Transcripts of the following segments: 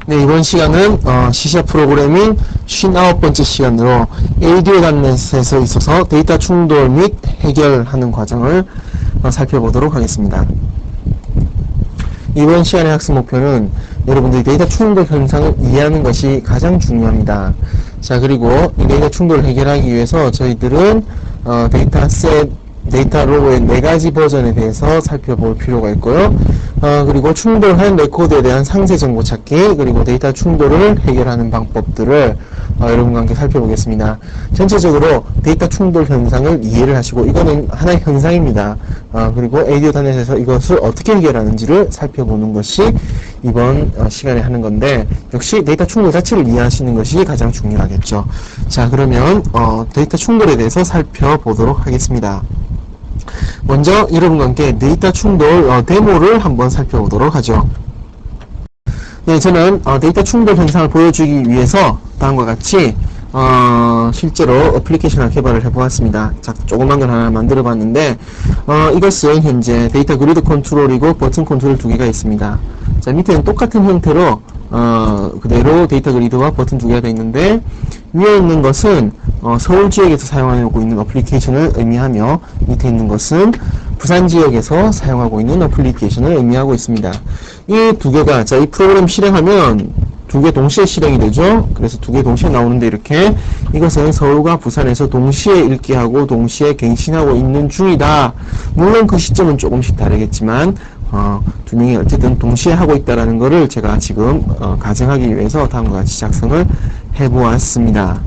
네, 이번 시간은 C# 프로그래밍 59번째 시간으로 ADO 단넷에 있어서 데이터 충돌 및 해결하는 과정을 살펴보도록 하겠습니다. 이번 시간의 학습 목표는 여러분들이 데이터 충돌 현상을 이해하는 것이 가장 중요합니다. 자, 그리고 이 데이터 충돌을 해결하기 위해서 저희들은 데이터 로그의 4가지 버전에 대해서 살펴볼 필요가 있고요. 그리고 충돌한 레코드에 대한 상세 정보 찾기, 그리고 데이터 충돌을 해결하는 방법들을 여러분과 함께 살펴보겠습니다. 전체적으로 데이터 충돌 현상을 이해를 하시고, 이거는 하나의 현상입니다. 그리고 ADO 단넷에서 이것을 어떻게 해결하는지를 살펴보는 것이 이번 시간에 하는 건데, 역시 데이터 충돌 자체를 이해하시는 것이 가장 중요하겠죠. 자, 그러면 데이터 충돌에 대해서 살펴보도록 하겠습니다. 먼저 여러분과 함께 데이터 충돌 데모를 한번 살펴보도록 하죠. 네, 저는 데이터 충돌 현상을 보여주기 위해서 다음과 같이 실제로 어플리케이션을 개발을 해보았습니다. 자, 조그만 걸 하나 만들어 봤는데 이것은 현재 데이터 그리드 컨트롤이고 버튼 컨트롤 2개가 있습니다. 자, 밑에는 똑같은 형태로 그대로 데이터 그리드와 버튼 2개가 되어 있는데, 위에 있는 것은 서울 지역에서 사용하고 있는 어플리케이션을 의미하며, 밑에 있는 것은 부산 지역에서 사용하고 있는 어플리케이션을 의미하고 있습니다. 이 2개가, 자, 이 프로그램 실행하면 2개 동시에 실행이 되죠. 그래서 2개 동시에 나오는데, 이렇게 이것은 서울과 부산에서 동시에 읽기 하고 동시에 갱신하고 있는 중이다. 물론 그 시점은 조금씩 다르겠지만 두 명이 어쨌든 동시에 하고 있다라는 것을 제가 지금 가정하기 위해서 다음과 같이 작성을 해보았습니다.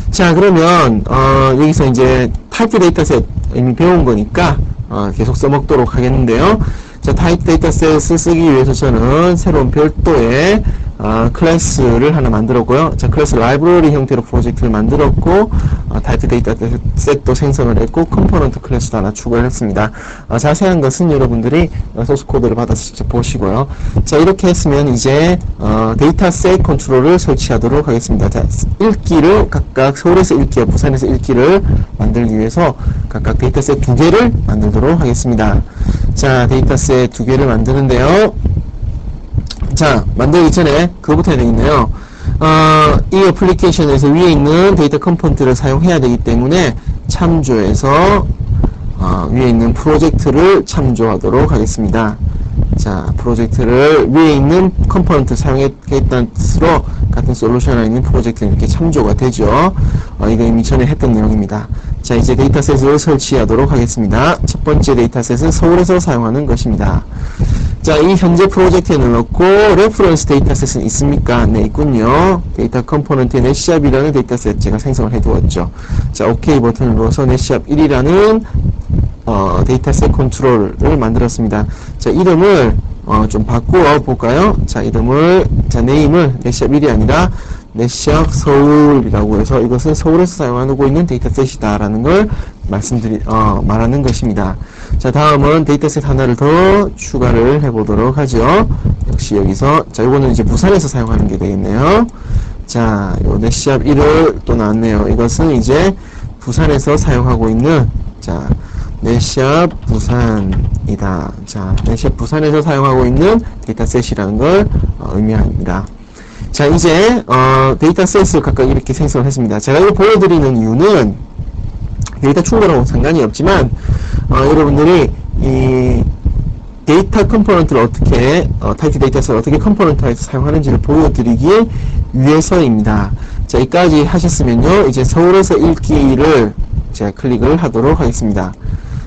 자, 그러면 여기서 이제 타입 데이터셋 이미 배운 거니까 계속 써먹도록 하겠는데요. 자, 타입 데이터셋을 쓰기 위해서 저는 새로운 별도의 클래스를 하나 만들었고요. 자, 클래스 라이브러리 형태로 프로젝트를 만들었고, 타입 데이터셋도 생성을 했고, 컴포넌트 클래스도 하나 추가를 했습니다. 자세한 것은 여러분들이 소스 코드를 받아서 직접 보시고요. 자, 이렇게 했으면 이제 데이터셋 컨트롤을 설치하도록 하겠습니다. 자, 읽기를 각각 서울에서 읽기와 부산에서 읽기를 만들기 위해서 각각 데이터셋 2개를 만들도록 하겠습니다. 자, 데이터셋 2개를 만드는데요. 자, 만들기 전에 그거부터 해야 되겠네요. 이 어플리케이션에서 위에 있는 데이터 컴포넌트를 사용해야 되기 때문에 참조해서 위에 있는 프로젝트를 참조하도록 하겠습니다. 자, 프로젝트를 위에 있는 컴포넌트 사용했다는 뜻으로 같은 솔루션 안에 있는 프로젝트는 이렇게 참조가 되죠. 이거 이미 전에 했던 내용입니다. 자, 이제 데이터셋을 설치하도록 하겠습니다. 첫 번째 데이터셋은 서울에서 사용하는 것입니다. 자, 이 현재 프로젝트에 넣고 레퍼런스 데이터셋은 있습니까? 네, 있군요. 데이터 컴포넌트에 넷샵이라는 데이터셋 제가 생성을 해두었죠. 자, OK 버튼을 눌러서 넷샵 1이라는 데이터셋 컨트롤을 만들었습니다. 자, 이름을 좀 바꾸어 볼까요? 자, 네임을 넷샵 1이 아니라 넷샵 서울이라고 해서 이것은 서울에서 사용하고 있는 데이터셋이다 라는 걸 말하는 것입니다. 자, 다음은 데이터셋 하나를 더 추가를 해보도록 하죠. 역시 여기서, 자, 이거는 이제 부산에서 사용하는 게 되겠네요. 자, 요 넷샵 1을 또 나왔네요. 이것은 이제 부산에서 사용하고 있는, 자, 넷샵 부산이다. 자, 넷샵 부산에서 사용하고 있는 데이터셋이라는 걸 의미합니다. 자, 이제 데이터셋을 각각 이렇게 생성을 했습니다. 제가 이거 보여드리는 이유는 데이터 충돌하고 상관이 없지만 여러분들이 이 데이터 컴포넌트를 어떻게 타입 데이터셋을 어떻게 컴포넌트에서 사용하는지를 보여드리기 위해서입니다. 자, 여기까지 하셨으면요, 이제 서울에서 읽기를 제가 클릭을 하도록 하겠습니다.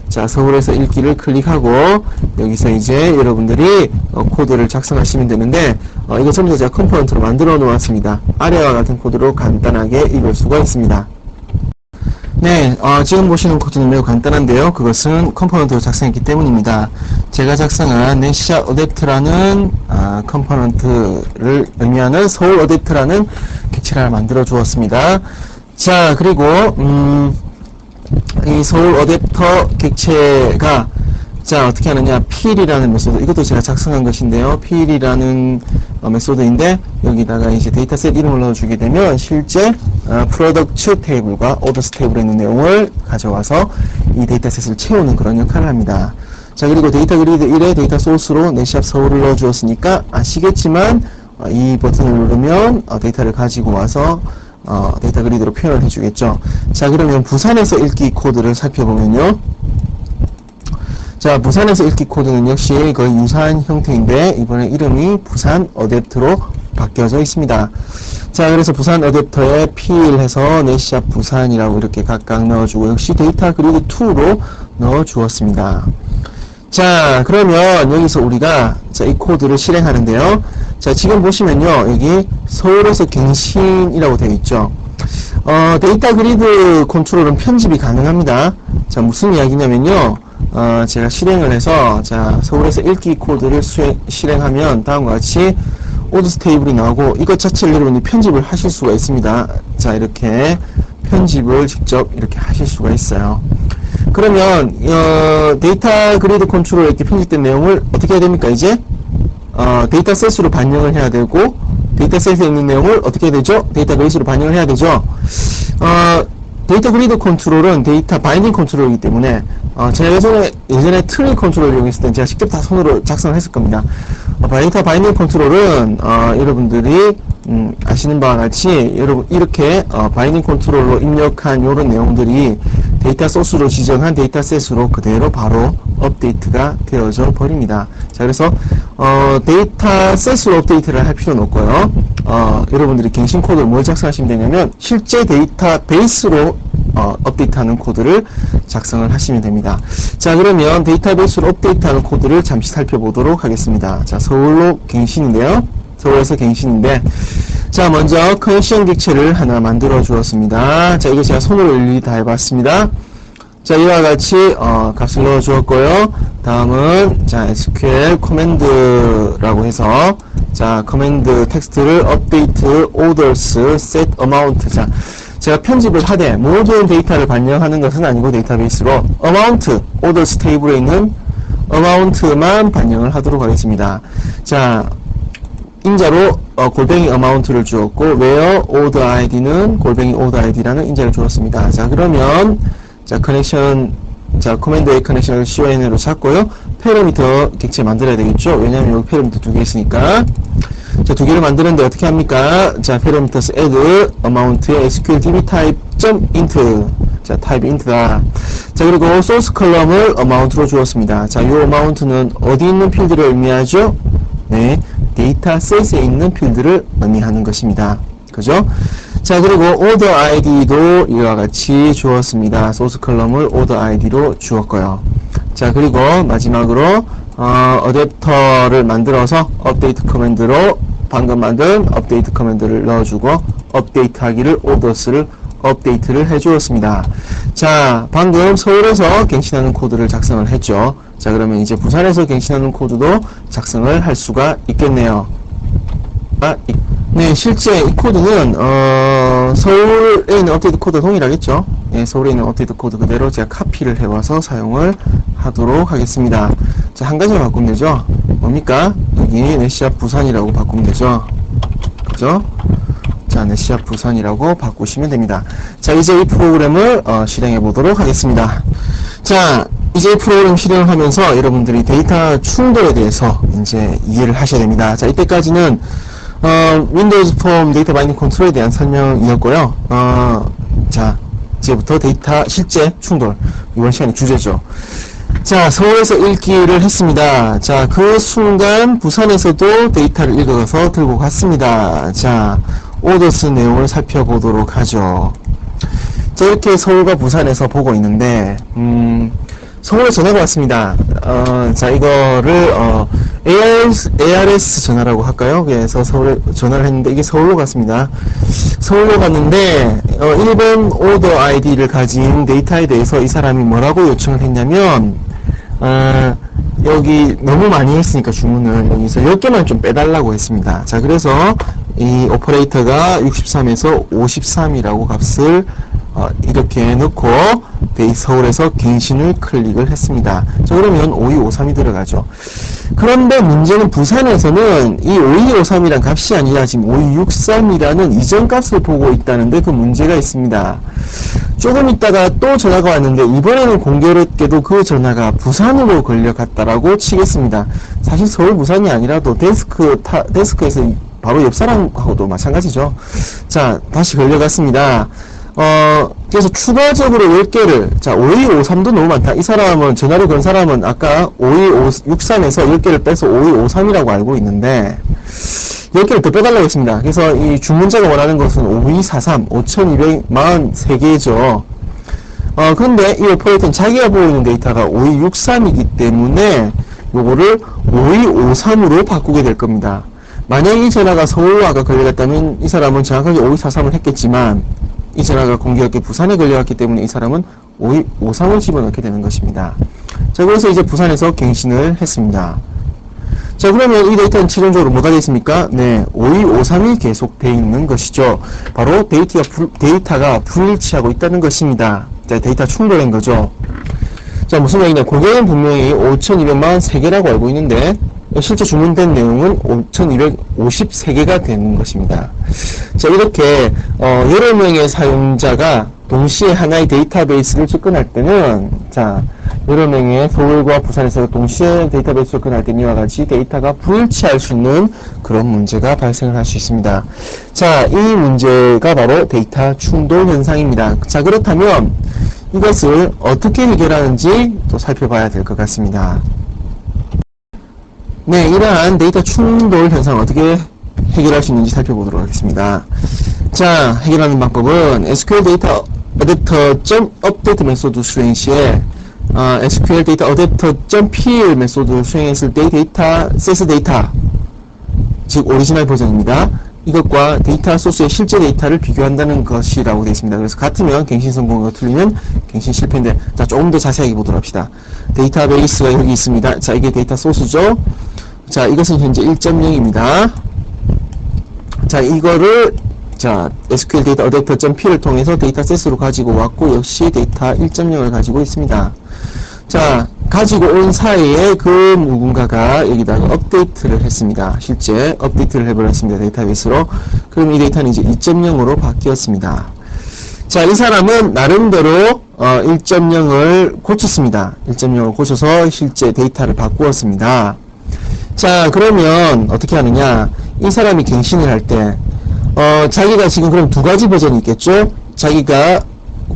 자, 서울에서 읽기를 클릭하고 여기서 이제 여러분들이 코드를 작성하시면 되는데, 이거 전부 다 제가 컴포넌트로 만들어 놓았습니다. 아래와 같은 코드로 간단하게 읽을 수가 있습니다. 네, 지금 보시는 코드는 매우 간단한데요. 그것은 컴포넌트로 작성했기 때문입니다. 제가 작성한 넷샵 어댑트라는 컴포넌트를 의미하는 서울 어댑트라는 객체를 하나 만들어 주었습니다. 자, 그리고 이 서울 어댑터 객체가, 자, 어떻게 하느냐, 필이라는 메소드, 이것도 제가 작성한 것인데요. 필이라는 메소드인데, 여기다가 이제 데이터셋 이름을 넣어주게 되면 실제 프로덕트 테이블과 오더스 테이블에 있는 내용을 가져와서 이 데이터셋을 채우는 그런 역할을 합니다. 자, 그리고 데이터 그리드 1에 데이터 소스로 넷샵 서울을 넣어주었으니까 아시겠지만 이 버튼을 누르면 데이터를 가지고 와서 데이터 그리드로 표현을 해주겠죠. 자, 그러면 부산에서 읽기 코드를 살펴보면요. 자, 부산에서 읽기 코드는 역시 거의 유사한 형태인데 이번에 이름이 부산 어댑터로 바뀌어져 있습니다. 자, 그래서 부산 어댑터에 P1 해서 넷샵 부산이라고 이렇게 각각 넣어주고 역시 데이터 그리드 2로 넣어주었습니다. 자, 그러면 여기서 우리가 자, 이 코드를 실행하는데요. 자, 지금 보시면요. 여기 서울에서 갱신이라고 되어 있죠. 데이터 그리드 컨트롤은 편집이 가능합니다. 자, 무슨 이야기냐면요. 제가 실행을 해서 자, 서울에서 읽기 코드를 실행하면 다음과 같이 오더스 테이블이 나오고 이것 자체를 여러분이 편집을 하실 수가 있습니다. 자, 이렇게 편집을 직접 이렇게 하실 수가 있어요. 그러면 데이터 그리드 컨트롤에 이렇게 편집된 내용을 어떻게 해야 됩니까? 이제 데이터셋으로 반영을 해야 되고 데이터셋에 있는 내용을 어떻게 해야 되죠? 데이터베이스로 반영을 해야 되죠. 데이터 그리드 컨트롤은 데이터 바인딩 컨트롤이기 때문에 제가 예전에 트리 컨트롤을 이용했을 때 제가 직접 다 손으로 작성을 했을 겁니다. 데이터 바인딩 컨트롤은 여러분들이 아시는 바와 같이 여러분 이렇게 바인딩 컨트롤로 입력한 이런 내용들이 데이터 소스로 지정한 데이터셋으로 그대로 바로 업데이트가 되어져 버립니다. 자, 그래서 데이터셋으로 업데이트를 할 필요는 없고요. 여러분들이 갱신 코드를 뭘 작성하시면 되냐면 실제 데이터베이스로 업데이트하는 코드를 작성을 하시면 됩니다. 자, 그러면 데이터베이스로 업데이트하는 코드를 잠시 살펴보도록 하겠습니다. 자, 서울로 갱신인데요. 서울에서 갱신인데 자, 먼저 커넥션 객체를 하나 만들어 주었습니다. 자, 이거 제가 손으로 일일이 다 해봤습니다. 자, 이와 같이 값을 넣어 주었고요. 다음은 자, SQL 커맨드라고 해서 자, 커맨드 텍스트를 update orders set amount. 자, 제가 편집을 하되 모든 데이터를 반영하는 것은 아니고 데이터베이스로 amount orders 테이블에 있는 amount만 반영을 하도록 하겠습니다. 자, 인자로 골뱅이 amount를 주었고 where order id는 골뱅이 order id라는 인자를 주었습니다. 자, 그러면 자, 커넥션 자, command A 커넥션을 con으로 찾고요. 패러미터 객체 만들어야 되겠죠. 왜냐하면 여기 패러미터 두 개 있으니까. 자, 두 개를 만드는데 어떻게 합니까? 자, 패러미터스 add amount에 SQL db type.int. 자, type int다. 자, 그리고 source 컬럼을 amount로 주었습니다. 자, 이 amount는 어디 있는 필드를 의미하죠? 네, 데이터셋에 있는 필드를 의미하는 것입니다. 그죠? 자, 그리고 order id도 이와 같이 주었습니다. source 컬럼을 order id로 주었고요. 자, 그리고 마지막으로 어댑터를 만들어서 업데이트 커맨드로 방금 만든 업데이트 커맨드를 넣어주고 업데이트 하기를 orders를 업데이트를 해주었습니다. 자, 방금 서울에서 갱신하는 코드를 작성을 했죠. 자, 그러면 이제 부산에서 갱신하는 코드도 작성을 할 수가 있겠네요. 네, 실제 이 코드는 서울에 있는 업데이트 코드 동일하겠죠. 네, 서울에 있는 업데이트 코드 그대로 제가 카피를 해와서 사용을 하도록 하겠습니다. 자, 한 가지만 바꾸면 되죠. 뭡니까? 여기 넷샵 부산이라고 바꾸면 되죠. 그죠? 자, 넷샵 부산이라고 바꾸시면 됩니다. 자, 이제 이 프로그램을 실행해 보도록 하겠습니다. 자, 이제 이 프로그램 실행을 하면서 여러분들이 데이터 충돌에 대해서 이제 이해를 하셔야 됩니다. 자, 이때까지는 윈도우즈 폼 데이터 바인딩 컨트롤에 대한 설명이었고요. 자, 이제부터 데이터 실제 충돌, 이번 시간의 주제죠. 자, 서울에서 읽기를 했습니다. 자, 그 순간 부산에서도 데이터를 읽어서 들고 갔습니다. 자, 오더스 내용을 살펴보도록 하죠. 자, 이렇게 서울과 부산에서 보고 있는데 서울에 전화가 왔습니다. 자, 이거를 ARS 전화라고 할까요? 그래서 서울에 전화를 했는데 이게 서울로 갔습니다. 서울로 갔는데 1번 오더 아이디를 가진 데이터에 대해서 이 사람이 뭐라고 요청을 했냐면 여기 너무 많이 했으니까 주문을 여기서 10개만 좀 빼달라고 했습니다. 자, 그래서 이 오퍼레이터가 63에서 53이라고 값을 이렇게 넣고 서울에서 갱신을 클릭을 했습니다. 자, 그러면 5253이 들어가죠. 그런데 문제는 부산에서는 이 5253이란 값이 아니라 지금 5263이라는 이전 값을 보고 있다는데 그 문제가 있습니다. 조금 있다가 또 전화가 왔는데 이번에는 공교롭게도 그 전화가 부산으로 걸려갔다라고 치겠습니다. 사실 서울 부산이 아니라도 데스크에서 바로 옆 사람하고도 마찬가지죠. 자, 다시 걸려갔습니다. 그래서 추가적으로 10개를, 자, 5253도 너무 많다. 이 사람은, 전화를 건 사람은 아까 5263에서 10개를 빼서 5253이라고 알고 있는데, 10개를 더 빼달라고 했습니다. 그래서 이 주문자가 원하는 것은 5243, 5243개죠. 그런데 이 오퍼레이터는 자기가 보이는 데이터가 5263이기 때문에 요거를 5253으로 바꾸게 될 겁니다. 만약 이 전화가 서울로 아까 걸려갔다면 이 사람은 정확하게 5243을 했겠지만 이 전화가 공교롭게 부산에 걸려갔기 때문에 이 사람은 5253을 집어넣게 되는 것입니다. 자, 그래서 이제 부산에서 갱신을 했습니다. 자, 그러면 이 데이터는 최종적으로 뭐가 되어 있습니까? 네, 5253이 계속 되어 있는 것이죠. 바로 데이터가 불일치하고 있다는 것입니다. 자, 데이터 충돌한 거죠. 자, 무슨 얘기냐? 고객은 분명히 5243개라고 알고 있는데 실제 주문된 내용은 5253개가 되는 것입니다. 자, 이렇게 여러 명의 사용자가 동시에 하나의 데이터베이스를 접근할 때는, 자, 여러 명의 서울과 부산에서 동시에 데이터베이스 접근할 때는 이와 같이 데이터가 불일치할 수 있는 그런 문제가 발생을 할 수 있습니다. 자, 이 문제가 바로 데이터 충돌 현상입니다. 자, 그렇다면 이것을 어떻게 해결하는지 또 살펴봐야 될 것 같습니다. 네, 이러한 데이터 충돌 현상을 어떻게 해결할 수 있는지 살펴보도록 하겠습니다. 자, 해결하는 방법은 SQL 데이터 어댑터.update 메소드 수행 시에 SQL 데이터 어댑터.pl 메소드를 수행했을 때 데이터 세스 데이터, 즉 오리지널 버전입니다. 이것과 데이터 소스의 실제 데이터를 비교한다는 것이라고 되어 있습니다. 그래서 같으면 갱신 성공이고 틀리면 갱신 실패인데, 자, 조금 더 자세하게 보도록 합시다. 데이터베이스가 여기 있습니다. 자, 이게 데이터 소스죠. 자, 이것은 현재 1.0입니다. 자, 이거를 자, SQL 데이터 어댑터.p를 통해서 데이터 세스로 가지고 왔고, 역시 데이터 1.0을 가지고 있습니다. 자, 가지고 온 사이에 그 누군가가 여기다가 업데이트를 했습니다. 실제 업데이트를 해버렸습니다. 데이터베이스로. 그럼 이 데이터는 이제 2.0으로 바뀌었습니다. 자, 이 사람은 나름대로 1.0을 고쳤습니다. 1.0을 고쳐서 실제 데이터를 바꾸었습니다. 자, 그러면 어떻게 하느냐? 이 사람이 갱신을 할 때 자기가 지금 그럼 두 가지 버전이 있겠죠? 자기가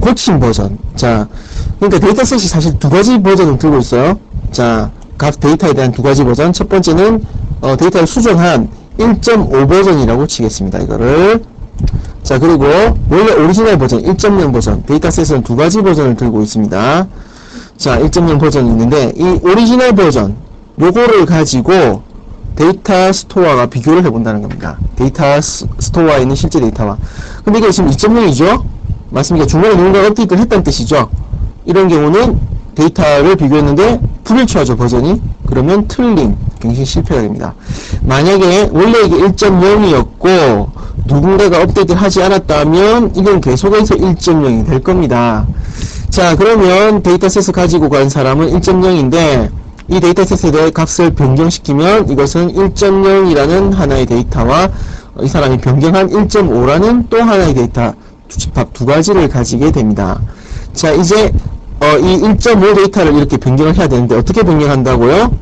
고친 버전. 자, 그러니까 데이터셋이 사실 두 가지 버전을 들고 있어요. 자, 각 데이터에 대한 두 가지 버전. 첫 번째는 데이터를 수정한 1.5 버전이라고 치겠습니다. 이거를. 자, 그리고 원래 오리지널 버전 1.0 버전. 데이터셋은 두 가지 버전을 들고 있습니다. 자, 1.0 버전이 있는데 이 오리지널 버전 요거를 가지고 데이터 스토어가 비교를 해본다는 겁니다. 데이터 스토어에 있는 실제 데이터와. 근데 이게 지금 2.0이죠? 맞습니까? 중간에 누군가 업데이트를 했다는 뜻이죠? 이런 경우는 데이터를 비교했는데 불일치하죠, 버전이. 그러면 틀림, 갱신 실패가 됩니다. 만약에 원래 이게 1.0이었고 누군가가 업데이트를 하지 않았다면 이건 계속해서 1.0이 될 겁니다. 자, 그러면 데이터셋을 가지고 간 사람은 1.0인데 이 데이터셋에 대해 값을 변경시키면 이것은 1.0이라는 하나의 데이터와 이 사람이 변경한 1.5라는 또 하나의 데이터 두 가지를 가지게 됩니다. 자, 이제 이 1.5 데이터를 이렇게 변경을 해야 되는데 어떻게 변경한다고요?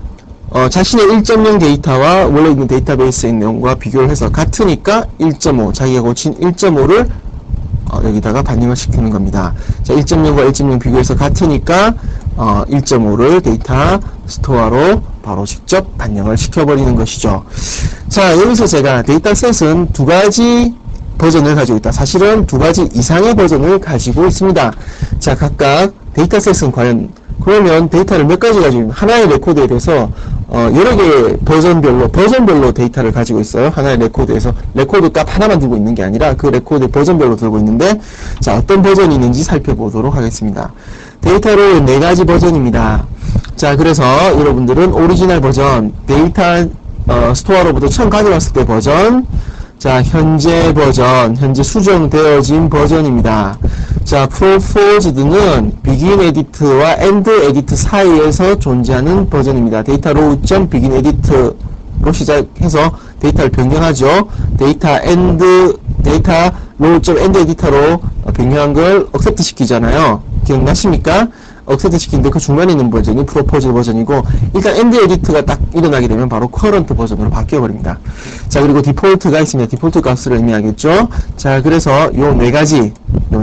자신의 1.0 데이터와 원래 있는 데이터베이스의 내용과 비교를 해서 같으니까 1.5, 자기가 고친 1.5를 여기다가 반영을 시키는 겁니다. 자, 1.0과 1.0 비교해서 같으니까 1.5를 데이터 스토어로 바로 직접 반영을 시켜버리는 것이죠. 자, 여기서 제가 데이터셋은 두 가지 버전을 가지고 있다. 사실은 두 가지 이상의 버전을 가지고 있습니다. 자, 각각 데이터셋은 과연 그러면 데이터를 몇 가지 가지고 있는 하나의 레코드에 대해서 여러 개의 버전별로 데이터를 가지고 있어요. 하나의 레코드에서 레코드 값 하나만 들고 있는 게 아니라 그 레코드 버전별로 들고 있는데, 자, 어떤 버전이 있는지 살펴보도록 하겠습니다. 데이터로 네 가지 버전입니다. 자, 그래서 여러분들은 오리지널 버전, 데이터 스토어로부터 처음 가져왔을 때 버전, 자, 현재 버전, 현재 수정되어진 버전입니다. 자, proposed는 begin edit와 end edit 사이에서 존재하는 버전입니다. 데이터 row.begin edit로 시작해서 데이터를 변경하죠. 데이터 row.end edit로 변경한 걸 accept 시키잖아요. 기억나십니까? 억세트 시키는데 그 중간에 있는 버전이 프로포즈 버전이고, 일단 엔드 에디트가 딱 일어나게 되면 바로 커런트 버전으로 바뀌어 버립니다. 자, 그리고 디폴트가 있습니다. 디폴트 값을 의미하겠죠. 자, 그래서 요 네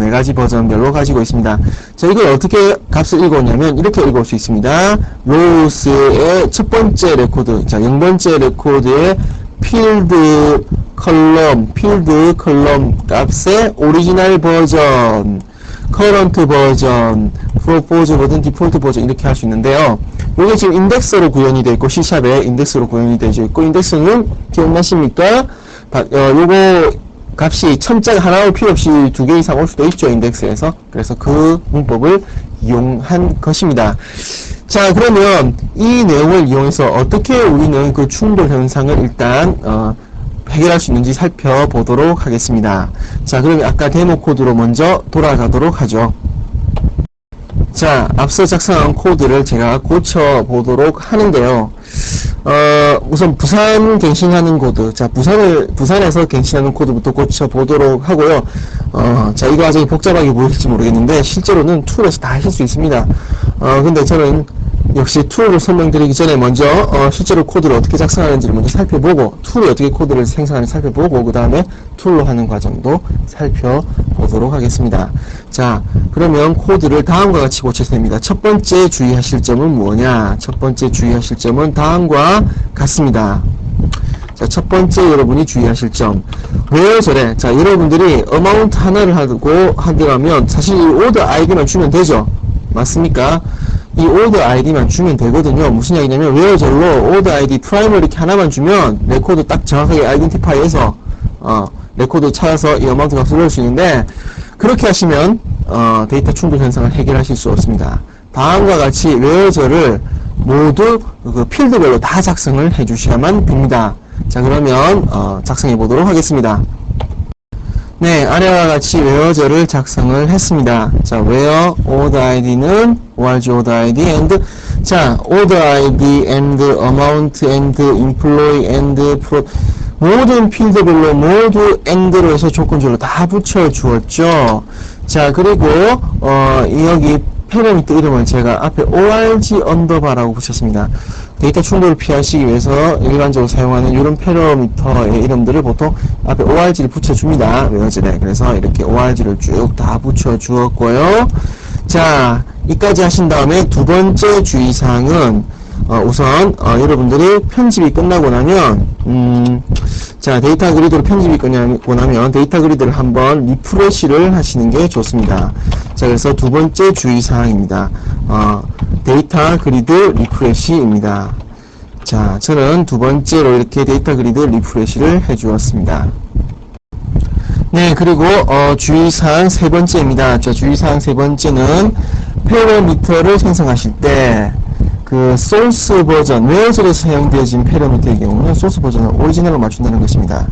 가지 버전별로 가지고 있습니다. 자, 이걸 어떻게 값을 읽어오냐면 이렇게 읽어올 수 있습니다. 로스의 첫 번째 레코드, 자, 0번째 레코드의 필드 컬럼 값의 오리지널 버전, 커런트 버전, 프로포즈 버전, 디폴트 버전 이렇게 할 수 있는데요. 이게 지금 인덱스로 구현이 되어 있고, C샵에 인덱스로 구현이 되어 있고, 인덱스는 기억나십니까? 요거 값이 천자가 하나 올 필요 없이 2개 이상 올 수도 있죠, 인덱스에서. 그래서 그 문법을 이용한 것입니다. 자, 그러면 이 내용을 이용해서 어떻게 우리는 그 충돌 현상을 일단 해결할 수 있는지 살펴보도록 하겠습니다. 자, 그러면 아까 데모 코드로 먼저 돌아가도록 하죠. 자, 앞서 작성한 코드를 제가 고쳐보도록 하는데요. 우선 부산 갱신하는 코드. 자, 부산에서 갱신하는 코드부터 고쳐보도록 하고요. 자, 이거 아직 복잡하게 보일지 모르겠는데, 실제로는 툴에서 다 하실 수 있습니다. 근데 저는 역시 툴을 설명드리기 전에 먼저 실제로 코드를 어떻게 작성하는지를 먼저 살펴보고, 툴이 어떻게 코드를 생성하는지 살펴보고, 그 다음에 툴로 하는 과정도 살펴보도록 하겠습니다. 자, 그러면 코드를 다음과 같이 고쳐야 됩니다. 첫 번째 주의하실 점은 뭐냐? 첫 번째 주의하실 점은 다음과 같습니다. 자, 첫 번째 여러분이 주의하실 점. 왜 저래? 자, 여러분들이 어마운트 하나를 하더라면 사실 이 오더 아이디만 주면 되죠? 맞습니까? 이 오더 아이디만 주면 되거든요. 무슨 얘기냐면 웨어절로 오더 아이디 프라이머리 이렇게 하나만 주면 레코드 딱 정확하게 아이덴티파이해서 레코드 찾아서 이 어마운트 값을 넣을 수 있는데, 그렇게 하시면 데이터 충돌 현상을 해결하실 수 없습니다. 다음과 같이 웨어절을 모두 그 필드별로 다 작성을 해주셔야만 됩니다. 자, 그러면 작성해 보도록 하겠습니다. 네, 아래와 같이 웨어절을 작성을 했습니다. 자, where order id는 org order id and, 자, order id and amount and employee and pro, 모든 필드별로 모두 and로 해서 조건절로 다 붙여 주었죠. 자, 그리고 여기 패러미터 이름을 제가 앞에 org 언더바라고 붙였습니다. 데이터 충돌을 피하시기 위해서 일반적으로 사용하는 이런 패러미터의 이름들을 보통 앞에 org를 붙여줍니다. 웨어절에. 그래서 이렇게 org를 쭉 다 붙여주었고요. 자, 이까지 하신 다음에 두 번째 주의사항은 우선 여러분들이 편집이 끝나고 나면 자, 데이터 그리드로 편집이 끝나고 나면 데이터 그리드를 한번 리프레시를 하시는 게 좋습니다. 자, 그래서 두 번째 주의사항입니다. 데이터 그리드 리프레시입니다. 자, 저는 두 번째로 이렇게 데이터 그리드 리프레시를 해주었습니다. 네, 그리고 주의사항 세 번째입니다. 자, 주의사항 세 번째는 패러미터를 생성하실 때 그 소스 버전, 웨어절에서 사용되어진 패러미터의 경우는 소스 버전을 오리지널로 맞춘다는 것입니다.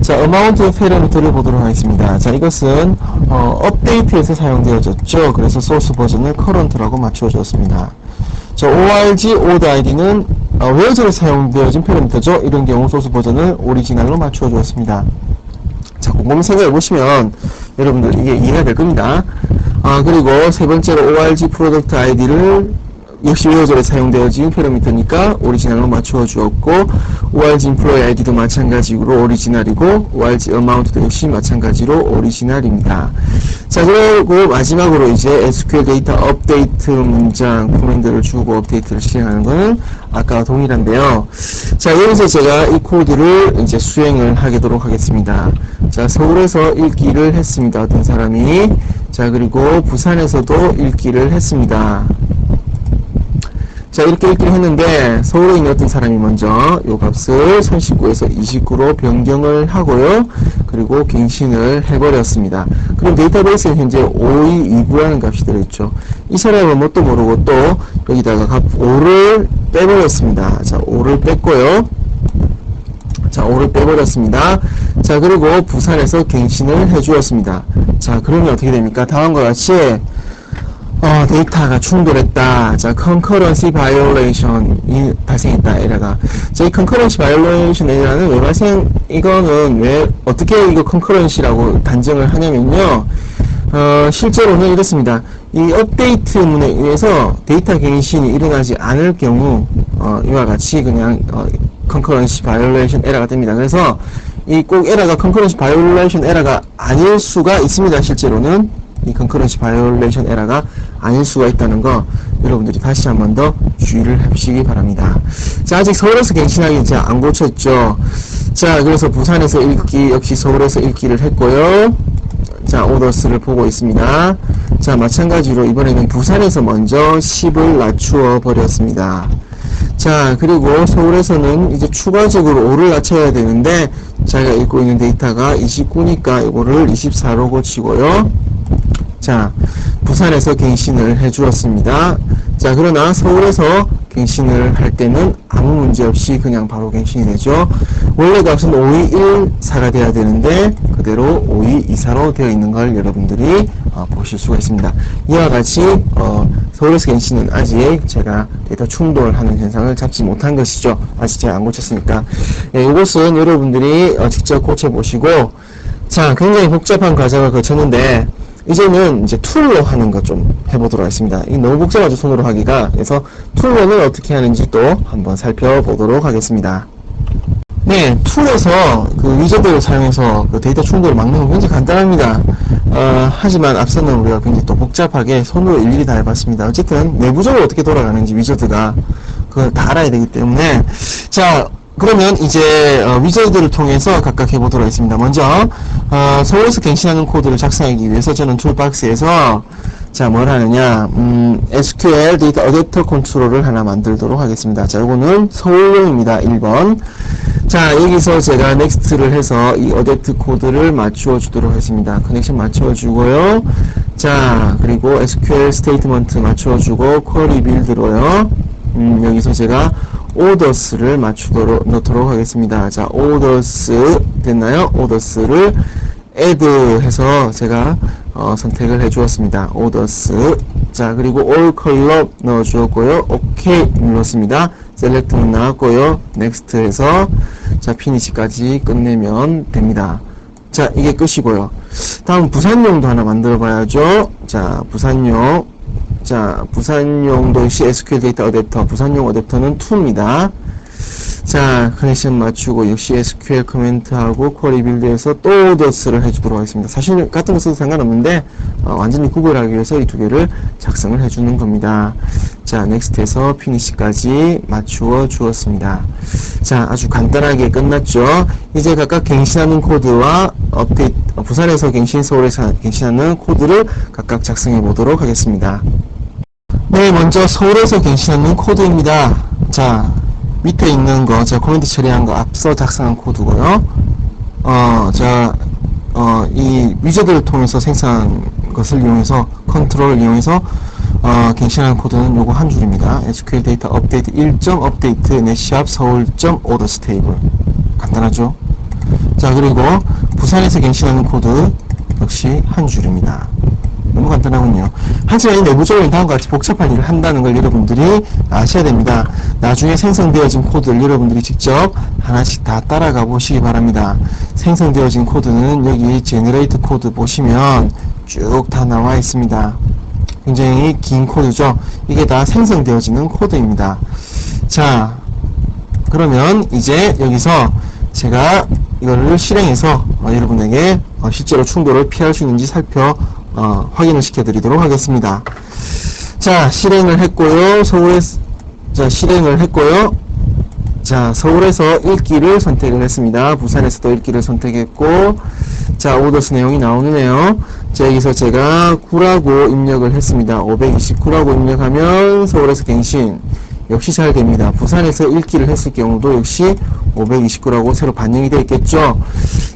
자, 어마운트 패러미터를 보도록 하겠습니다. 자, 이것은 업데이트에서 사용되어졌죠. 그래서 소스 버전을 커런트라고 맞춰줬습니다. 자, org order id는 웨어절에 사용되어진 패러미터죠. 이런 경우 소스 버전을 오리지널로 맞춰주었습니다. 자, 곰곰이 생각해 보시면 여러분들 이게 이해가 될 겁니다. 그리고 세 번째로 org product id를 역시 웨어절에 사용되어진 패러미터니까 오리지널로 맞추어 주었고, org employee id도 마찬가지로 오리지널이고, org amount도 역시 마찬가지로 오리지널입니다. 자, 그리고 마지막으로 이제 SQL 데이터 업데이트 문장 코맨드를 주고 업데이트를 실행하는 것은 아까와 동일한데요. 자, 여기서 제가 이 코드를 이제 수행을 하도록 하겠습니다. 자, 서울에서 읽기를 했습니다. 어떤 사람이. 자, 그리고 부산에서도 읽기를 했습니다. 자, 이렇게 읽기를 했는데 서울에 있는 어떤 사람이 먼저 요 값을 39에서 29로 변경을 하고요. 그리고 갱신을 해버렸습니다. 그럼 데이터베이스에 현재 5229라는 값이 들어있죠. 이 사람은 뭣도 모르고 또 여기다가 값 5를 빼버렸습니다. 자, 5를 뺐고요. 자, 5를 빼버렸습니다. 자, 그리고 부산에서 갱신을 해주었습니다. 자, 그러면 어떻게 됩니까? 다음과 같이 데이터가 충돌했다. 자, concurrency violation이 발생했다. 에러가. 자, 이 concurrency violation 에러는 왜 이거는 왜, 어떻게 이거 concurrency라고 단정을 하냐면요. 실제로는 이렇습니다. 이 업데이트문에 의해서 데이터 갱신이 일어나지 않을 경우, 이와 같이 그냥, concurrency violation 에러가 뜹니다. 그래서 이 꼭 에러가 concurrency violation 에러가 아닐 수가 있습니다. 실제로는 이 concurrency violation 에러가 아닐 수가 있다는 거 여러분들이 다시 한 번 더 주의를 하시기 바랍니다. 자, 아직 서울에서 갱신하기 이제 안 고쳤죠. 자, 그래서 부산에서 읽기 역시 서울에서 읽기를 했고요. 자, 오더스를 보고 있습니다. 자, 마찬가지로 이번에는 부산에서 먼저 10을 낮추어 버렸습니다. 자, 그리고 서울에서는 이제 추가적으로 5를 낮춰야 되는데 자기가 읽고 있는 데이터가 29니까 이거를 24로 고치고요. 자, 부산에서 갱신을 해 주었습니다. 자, 그러나 서울에서 갱신을 할 때는 아무 문제 없이 그냥 바로 갱신이 되죠. 원래 값은 5214가 돼야 되는데 그대로 5224로 되어 있는 걸 여러분들이 보실 수가 있습니다. 이와 같이 서울에서 갱신은 아직 제가 데이터 충돌하는 현상을 잡지 못한 것이죠. 아직 제가 안 고쳤으니까. 예, 이것은 여러분들이 직접 고쳐보시고, 자, 굉장히 복잡한 과정을 거쳤는데 이제는 이제 툴로 하는 것 좀 해보도록 하겠습니다. 이 너무 복잡하죠, 손으로 하기가. 그래서 툴로는 어떻게 하는지 또 한번 살펴보도록 하겠습니다. 네, 툴에서 그 위저드를 사용해서 그 데이터 충돌을 막는 건 굉장히 간단합니다. 하지만 앞서는 우리가 굉장히 또 복잡하게 손으로 일일이 다 해봤습니다. 어쨌든 내부적으로 어떻게 돌아가는지 위저드가 그걸 다 알아야 되기 때문에, 자, 그러면 이제 위저드를 통해서 각각 해보도록 하겠습니다. 먼저 서울에서 갱신하는 코드를 작성하기 위해서 저는 툴박스에서 자, 뭘 하느냐, SQL 데이터 어댑터 컨트롤을 하나 만들도록 하겠습니다. 자, 요거는 서울용입니다. 1번. 자, 여기서 제가 넥스트를 해서 이 어댑트 코드를 맞추어 주도록 하겠습니다. 커넥션 맞추어 주고요. 자, 그리고 SQL 스테이트먼트 맞추어 주고, 쿼리 빌드로요. 여기서 제가 오더스를 넣도록 하겠습니다. 자, 오더스 됐나요? 오더스를 add 해서 제가 선택을 해 주었습니다. 오더스. 자, 그리고 all color 넣어 주었고요. OK 눌렀습니다. select는 나왔고요. next 해서 자, finish까지 끝내면 됩니다. 자, 이게 끝이고요. 다음 부산용도 하나 만들어 봐야죠. 자, 부산용. 자, 부산용도 역시 SQL 데이터 어댑터, 부산용 어댑터는 2입니다. 자, 커넥션 맞추고 역시 SQL 커멘트하고 쿼리 빌드에서 또 오더스를 해주도록 하겠습니다. 사실 같은 거 써도 상관없는데 완전히 구별하기 위해서 이 두 개를 작성을 해주는 겁니다. 자, 넥스트에서 피니시까지 맞추어 주었습니다. 자, 아주 간단하게 끝났죠. 이제 각각 갱신하는 코드와 업데이트, 부산에서 갱신, 서울에서 갱신하는 코드를 각각 작성해 보도록 하겠습니다. 네, 먼저 서울에서 갱신하는 코드입니다. 자, 밑에 있는 거, 제가 코멘트 처리한 거 앞서 작성한 코드고요. 이 위저드를 통해서 생성한 것을 이용해서, 컨트롤을 이용해서, 갱신하는 코드는 요거 한 줄입니다. SQL 데이터 업데이트 1점 업데이트 넷샵 서울.orders 테이블. 간단하죠? 자, 그리고 부산에서 갱신하는 코드 역시 한 줄입니다. 너무 간단하군요. 하지만 이 내부적으로 다음과 같이 복잡한 일을 한다는 걸 여러분들이 아셔야 됩니다. 나중에 생성되어진 코드를 여러분들이 직접 하나씩 다 따라가 보시기 바랍니다. 생성되어진 코드는 여기 제너레이트 코드 보시면 쭉 다 나와 있습니다. 굉장히 긴 코드죠. 이게 다 생성되어지는 코드입니다. 자, 그러면 이제 여기서 제가 이거를 실행해서 여러분에게 실제로 충돌을 피할 수 있는지 확인을 시켜드리도록 하겠습니다. 자, 실행을 했고요. 실행을 했고요. 자, 서울에서 읽기를 선택을 했습니다. 부산에서도 읽기를 선택했고, 자, 오더스 내용이 나오네요. 자, 여기서 제가 9라고 입력을 했습니다. 529라고 입력하면 서울에서 갱신 역시 잘 됩니다. 부산에서 읽기를 했을 경우도 역시 529라고 새로 반영이 되어 있겠죠.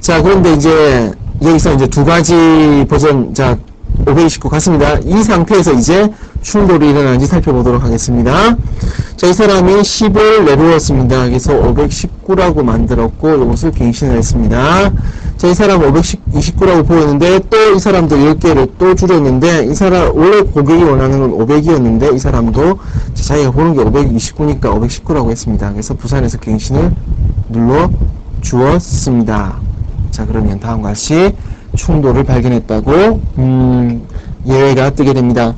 자, 그런데 이제 여기서 이제 두 가지 버전, 자, 529 같습니다. 이 상태에서 이제 충돌이 일어나는지 살펴보도록 하겠습니다. 자, 이 사람이 10을 내려왔습니다. 그래서 519라고 만들었고, 이것을 갱신을 했습니다. 자, 이 사람 529라고 보였는데, 또 이 사람도 10개를 또 줄였는데, 이 사람, 원래 고객이 원하는 건 500이었는데, 이 사람도 자기가 보는 게 529니까 519라고 했습니다. 그래서 부산에서 갱신을 눌러 주었습니다. 자, 그러면 다음과 같이 충돌을 발견했다고 예외가 뜨게 됩니다.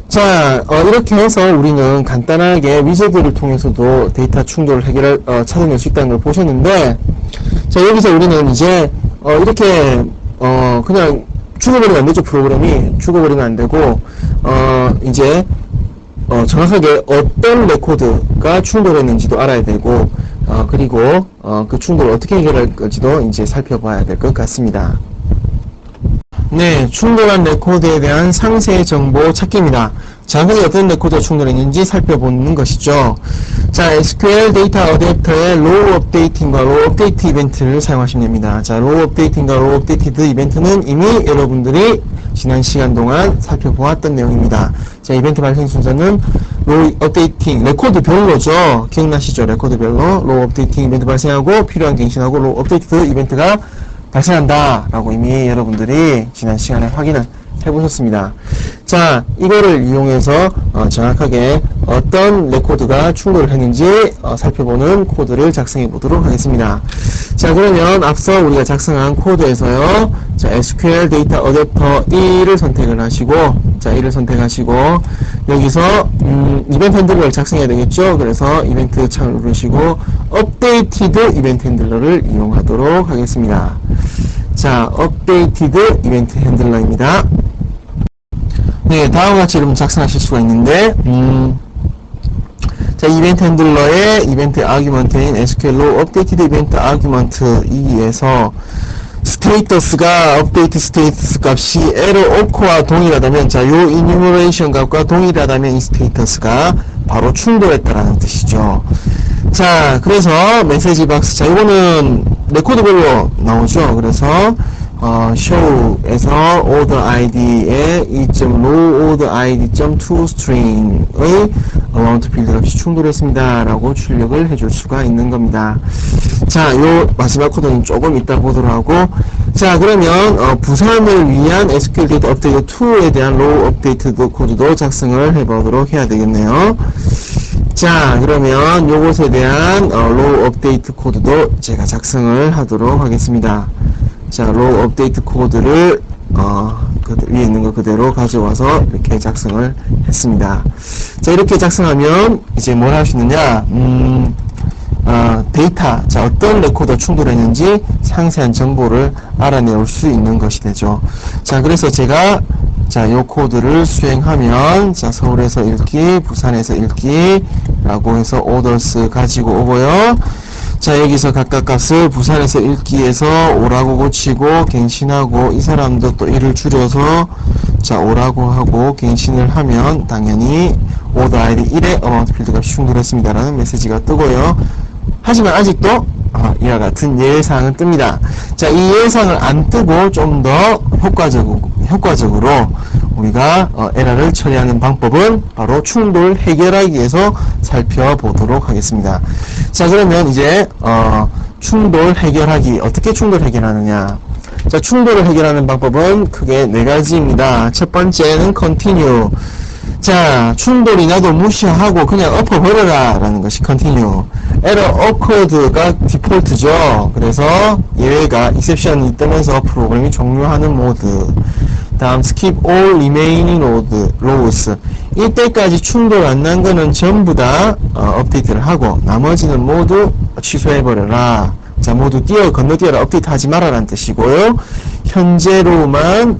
자, 이렇게 해서 우리는 간단하게 위저드를 통해서도 데이터 충돌을 찾아낼 수 있다는 걸 보셨는데, 자, 여기서 우리는 이제 이렇게 그냥 죽어버리면 안 되죠. 프로그램이 죽어버리면 안 되고 이제 정확하게 어떤 레코드가 충돌했는지도 알아야 되고 그리고 그 충돌을 어떻게 해결할 건지도 이제 살펴봐야 될 것 같습니다. 네, 충돌한 레코드에 대한 상세 정보 찾기입니다. 자, 그게 어떤 레코드가 충돌했는지 살펴보는 것이죠. 자, SQL 데이터 어댑터의 로우 업데이팅과 로우 업데이트 이벤트를 사용하시면 됩니다. 자, 로우 업데이팅과 로우 업데이티드 이벤트는 이미 여러분들이 지난 시간 동안 살펴보았던 내용입니다. 자, 이벤트 발생 순서는 로우 업데이팅, 레코드별로죠. 기억나시죠? 레코드별로 로우 업데이팅 이벤트 발생하고 필요한 갱신하고 로우 업데이트 이벤트가 발생한다 라고 이미 여러분들이 지난 시간에 확인을 해보셨습니다. 자, 이거를 이용해서 정확하게 어떤 레코드가 충돌을 했는지 살펴보는 코드를 작성해 보도록 하겠습니다. 자, 그러면 앞서 우리가 작성한 코드에서요, 자, SQL 데이터 어댑터 1을 선택을 하시고, 자, 1을 선택하시고, 여기서 이벤트 핸들러를 작성해야 되겠죠. 그래서 이벤트 창을 누르시고 업데이티드 이벤트 핸들러를 이용하도록 하겠습니다. 자, 업데이티드 이벤트 핸들러입니다. 네, 다음과 같이 여러분 작성하실 수가 있는데, 자, 이벤트 핸들러의 이벤트 아규먼트인 SQL로 업데이티드 이벤트 아규먼트 2에서 스테이터스가 업데이트 스테이터스 값이 에러 오커와 동일하다면, 자, 요 이뉴머레이션 값과 동일하다면 이 스테이터스가 바로 충돌했다라는 뜻이죠. 자, 그래서 메시지 박스, 자, 이거는 레코드별로 나오죠. 그래서 show에서 order id에 이.low order id.toString의 amount 필드 값이 충돌했습니다 라고 출력을 해줄 수가 있는 겁니다. 자, 요 마지막 코드는 조금 이따 보도록 하고, 자, 그러면 부산을 위한 SQL 데이터 업데이트 2에 대한 로우 업데이트 코드도 작성을 해보도록 해야 되겠네요. 자, 그러면 요것에 대한 로우 업데이트 코드도 제가 작성을 하도록 하겠습니다. 자, 로우 업데이트 코드를 위에 있는 거 그대로 가져와서 이렇게 작성을 했습니다. 자, 이렇게 작성하면 이제 뭘 할 수 있느냐, 데이터, 자, 어떤 레코드가 충돌했는지 상세한 정보를 알아낼 수 있는 것이 되죠. 자, 그래서 제가 자, 요 코드를 수행하면, 자, 서울에서 읽기, 부산에서 읽기 라고 해서 orders 가지고 오고요. 자, 여기서 각각 값을 부산에서 읽기에서 5라고 고치고 갱신하고, 이 사람도 또 1을 줄여서 자, 5라고 하고 갱신을 하면 당연히 order id 1의 amount 필드 값이 충돌했습니다 라는 메시지가 뜨고요. 하지만 아직도 이와 같은 예외사항은 뜹니다. 자, 이 예외사항을 안 뜨고 좀 더 효과적으로 우리가 에러를 처리하는 방법은 바로 충돌 해결하기에서 살펴보도록 하겠습니다. 자, 그러면 이제 충돌 해결하기, 어떻게 충돌 해결하느냐. 자, 충돌을 해결하는 방법은 크게 4가지입니다. 첫 번째는 continue. 자, 충돌이 나도 무시하고 그냥 엎어버려라 라는 것이 continue. error occurred가 디폴트죠. 그래서 예외가 exception이 뜨면서 프로그램이 종료하는 모드. 다음 skip all remaining rows. 이때까지 충돌 안 난 거는 전부 다 업데이트를 하고 나머지는 모두 취소해버려라. 자, 모두 건너뛰어라, 업데이트 하지 마라 라는 뜻이고요. 현재로만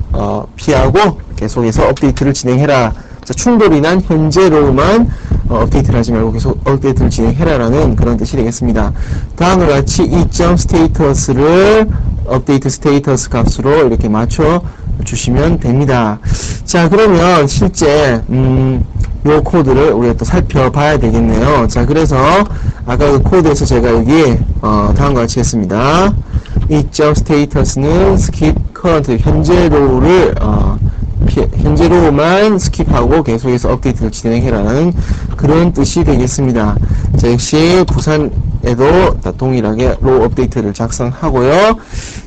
피하고 계속해서 업데이트를 진행해라. 자, 충돌이 난 현재로만 업데이트를 하지 말고 계속 업데이트를 진행해라라는 그런 뜻이 되겠습니다. 다음과 같이 이 점 스테이터스를 업데이트 스테이터스 값으로 이렇게 맞춰 주시면 됩니다. 자, 그러면 실제 요 코드를 우리가 또 살펴봐야 되겠네요. 자, 그래서 아까 그 코드에서 제가 여기 다음과 같이 했습니다. 이 점 스테이터스는 skip current 현재로만 스킵하고 계속해서 업데이트를 진행해라는 그런 뜻이 되겠습니다. 자, 역시 부산에도 동일하게 로우 업데이트를 작성하고요.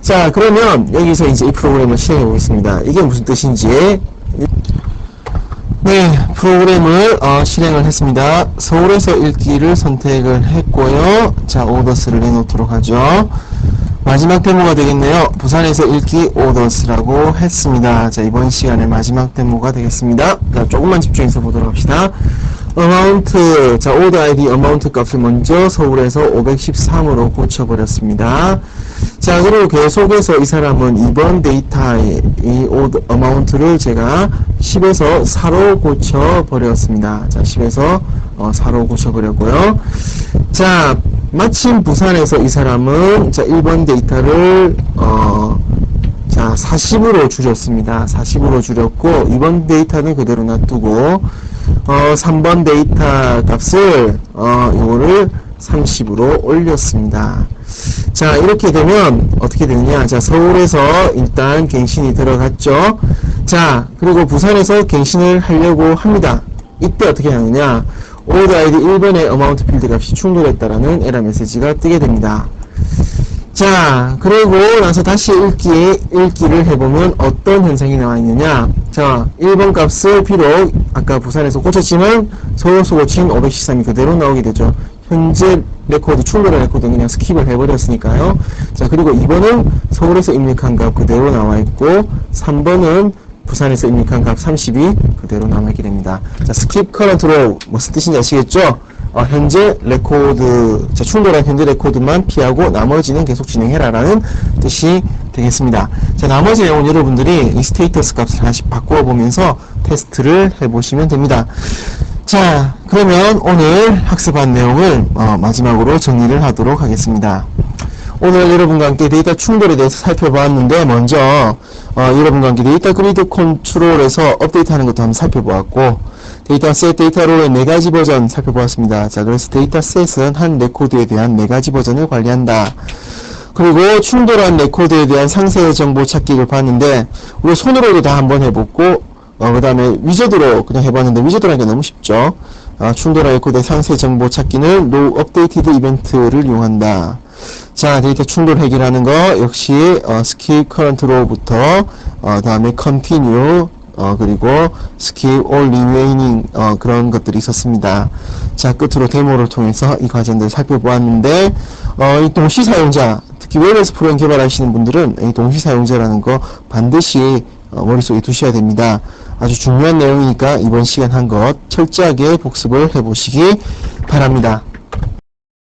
자, 그러면 여기서 이제 이 프로그램을 실행해 보겠습니다. 이게 무슨 뜻인지. 네, 프로그램을 실행을 했습니다. 서울에서 읽기를 선택을 했고요. 자, orders를 내놓도록 하죠. 마지막 데모가 되겠네요. 부산에서 읽기 오더스라고 했습니다. 자, 이번 시간의 마지막 데모가 되겠습니다. 자, 조금만 집중해서 보도록 합시다. 어마운트, 자, 오더 아이디 어마운트 값을 먼저 서울에서 513으로 고쳐버렸습니다. 자, 그리고 계속해서 이 사람은 이번 데이터의 이 오더 어마운트를 제가 10에서 4로 고쳐버렸습니다. 자, 10에서 4로 고쳐버렸고요. 자, 마침 부산에서 이 사람은 자 1번 데이터를 자 40으로 줄였습니다. 40으로 줄였고 2번 데이터는 그대로 놔두고 3번 데이터 값을 이거를 30으로 올렸습니다. 자, 이렇게 되면 어떻게 되느냐? 자, 서울에서 일단 갱신이 들어갔죠. 자, 그리고 부산에서 갱신을 하려고 합니다. 이때 어떻게 하느냐? 오더 아이디 1번의 어마운트 필드 값이 충돌했다라는 에러 메시지가 뜨게 됩니다. 자, 그리고 나서 다시 읽기를 해보면 어떤 현상이 나와 있느냐. 자, 1번 값을 비록 아까 부산에서 고쳤지만 서울에서 고친 513이 그대로 나오게 되죠. 현재 레코드, 충돌의 레코드는 그냥 스킵을 해버렸으니까요. 자, 그리고 2번은 서울에서 입력한 값 그대로 나와 있고 3번은 부산에서 입력한 값 30이 그대로 남아있게 됩니다. 자, skip current row 무슨 뜻인지 아시겠죠? 현재 레코드, 자, 충돌한 현재 레코드만 피하고 나머지는 계속 진행해라 라는 뜻이 되겠습니다. 자, 나머지 내용은 여러분들이 이 스테이터스 값을 다시 바꾸어 보면서 테스트를 해보시면 됩니다. 자, 그러면 오늘 학습한 내용을 마지막으로 정리를 하도록 하겠습니다. 오늘 여러분과 함께 데이터 충돌에 대해서 살펴보았는데 먼저 여러분과 함께 데이터 그리드 컨트롤에서 업데이트하는 것도 한번 살펴보았고 데이터 셋, 데이터 로우의 4가지 버전 살펴보았습니다. 자, 그래서 데이터 셋은 한 레코드에 대한 4가지 버전을 관리한다. 그리고 충돌한 레코드에 대한 상세 정보 찾기를 봤는데 우리 손으로도 다 한번 해보고 그 다음에 위저드로 그냥 해봤는데 위저드로 하기가 너무 쉽죠. 충돌한 레코드의 상세 정보 찾기는 로우 업데이티드 이벤트를 이용한다. 자, 데이터 충돌 해결하는 거 역시 skip current row부터 다음에 continue 그리고 skip all remaining 그런 것들이 있었습니다. 자, 끝으로 데모를 통해서 이 과정들을 살펴보았는데 이 동시 사용자, 특히 웹에서 프로그램 개발하시는 분들은 이 동시 사용자라는 거 반드시 머릿속에 두셔야 됩니다. 아주 중요한 내용이니까 이번 시간 한 것 철저하게 복습을 해보시기 바랍니다.